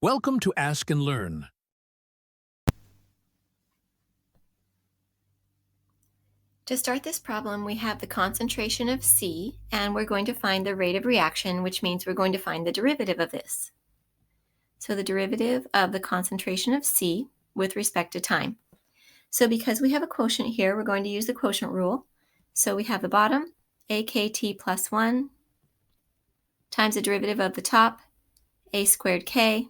Welcome to Ask and Learn. To start this problem, we have the concentration of C, and we're going to find the rate of reaction, which means we're going to find the derivative of this. So the derivative of the concentration of C with respect to time. So because we have a quotient here, we're going to use the quotient rule. So we have the bottom, AKT plus 1, times the derivative of the top, A squared K,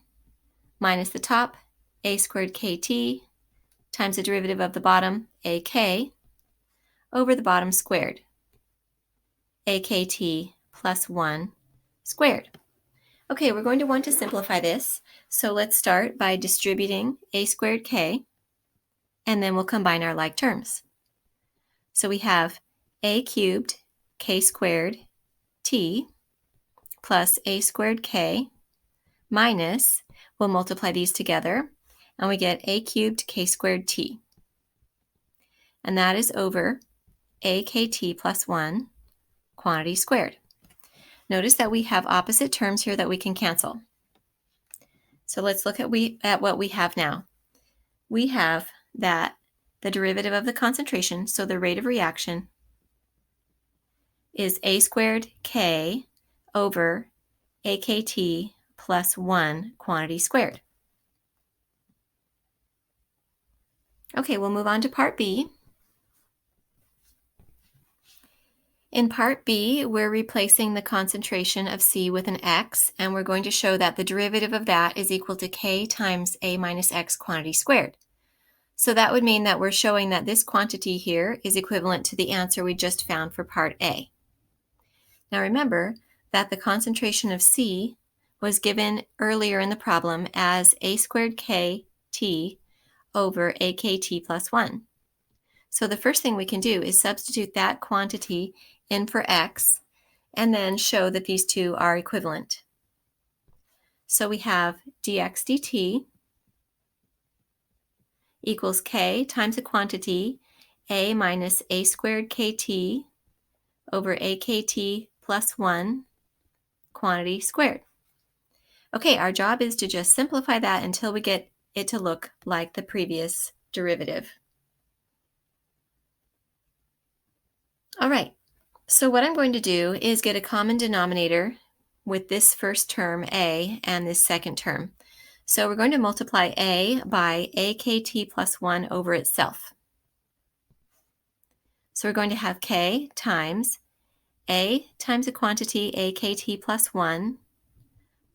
minus the top, A squared KT, times the derivative of the bottom, AK, over the bottom squared, AKT plus 1 squared. Okay, we're going to want to simplify this. So let's start by distributing A squared K, and then we'll combine our like terms. So we have A cubed K squared T plus A squared K minus, we'll multiply these together, and we get A cubed K squared T. And that is over AKT plus 1 quantity squared. Notice that we have opposite terms here that we can cancel. So let's look at what we have now. We have that the derivative of the concentration, so the rate of reaction, is A squared K over AKT plus 1 quantity squared. Okay, we'll move on to part B. In part B, we're replacing the concentration of C with an X, and we're going to show that the derivative of that is equal to K times A minus X quantity squared. So that would mean that we're showing that this quantity here is equivalent to the answer we just found for part A. Now remember that the concentration of C was given earlier in the problem as A squared KT over AKT plus 1. So the first thing we can do is substitute that quantity in for X and then show that these two are equivalent. So we have dx dt equals K times the quantity A minus A squared KT over AKT plus 1 quantity squared. Okay, our job is to just simplify that until we get it to look like the previous derivative. All right, so what I'm going to do is get a common denominator with this first term, A, and this second term. So we're going to multiply A by AKT plus 1 over itself. So we're going to have K times A times the quantity AKT plus 1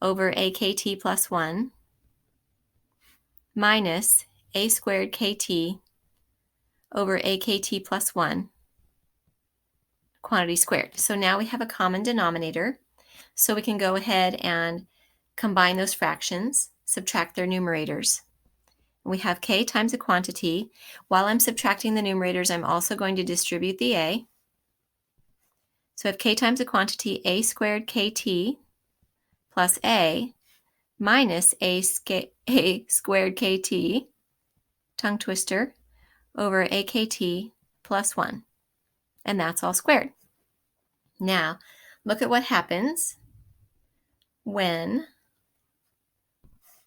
over AKT plus 1 minus A squared KT over AKT plus 1 quantity squared. So now we have a common denominator, so we can go ahead and combine those fractions, subtract their numerators. We have K times the quantity. While I'm subtracting the numerators, I'm also going to distribute the A. So I have K times the quantity A squared KT plus A minus A squared KT, tongue twister, over AKT plus 1. And that's all squared. Now, look at what happens when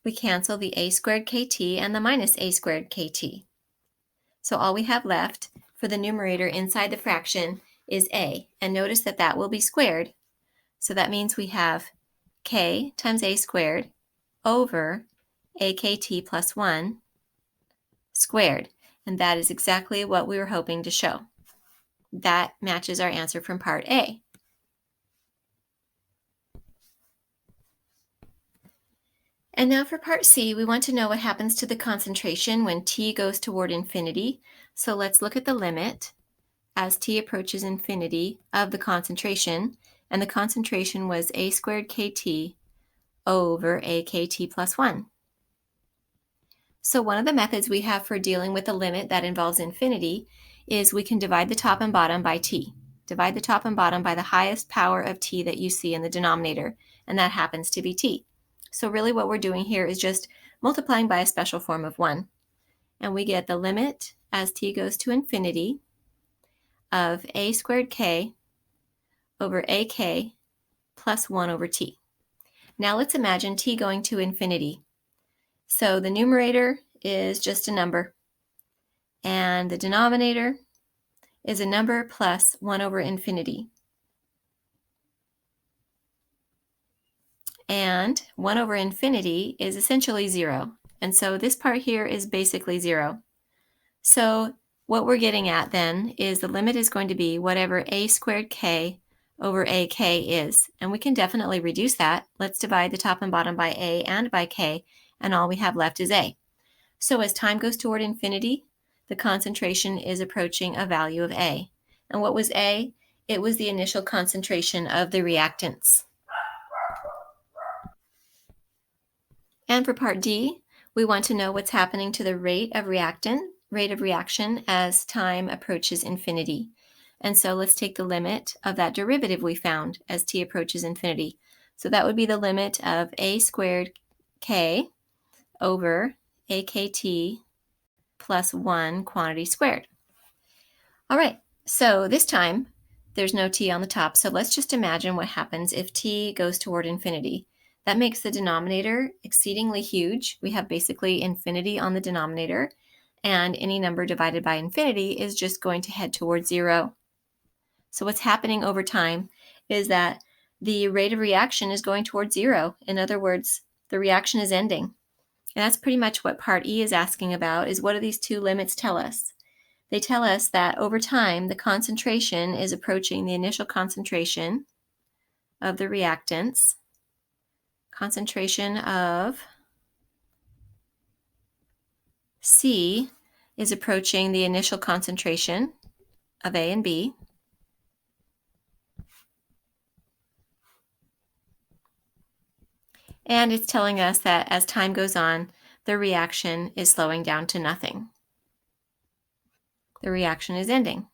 we cancel the A squared KT and the minus A squared KT. So all we have left for the numerator inside the fraction is A. And notice that that will be squared. So that means we have K times A squared over AKT plus 1 squared. And that is exactly what we were hoping to show. That matches our answer from part A. And now for part C, we want to know what happens to the concentration when T goes toward infinity. So let's look at the limit as T approaches infinity of the concentration. And the concentration was A squared KT over AKT plus 1. So one of the methods we have for dealing with a limit that involves infinity is we can divide the top and bottom by T. Divide the top and bottom by the highest power of T that you see in the denominator, and that happens to be T. So really what we're doing here is just multiplying by a special form of 1. And we get the limit as T goes to infinity of A squared K over AK plus 1 over T. Now let's imagine T going to infinity. So the numerator is just a number, and the denominator is a number plus 1 over infinity. And 1 over infinity is essentially 0. And so this part here is basically 0. So what we're getting at then is the limit is going to be whatever a squared k over ak is. And we can definitely reduce that. Let's divide the top and bottom by a and by k, and all we have left is a. So as time goes toward infinity, the concentration is approaching a value of a. And what was a? It was the initial concentration of the reactants. And for part D, we want to know what's happening to the rate of reaction as time approaches infinity. And so let's take the limit of that derivative we found as t approaches infinity. So that would be the limit of a squared k over akt plus 1 quantity squared. All right, so this time there's no t on the top, so let's just imagine what happens if t goes toward infinity. That makes the denominator exceedingly huge. We have basically infinity on the denominator, and any number divided by infinity is just going to head towards 0. So what's happening over time is that the rate of reaction is going towards 0. In other words, the reaction is ending. And that's pretty much what part E is asking about, is what do these two limits tell us? They tell us that over time, the concentration is approaching the initial concentration of the reactants. Concentration of C is approaching the initial concentration of A and B. And it's telling us that as time goes on, the reaction is slowing down to nothing. The reaction is ending.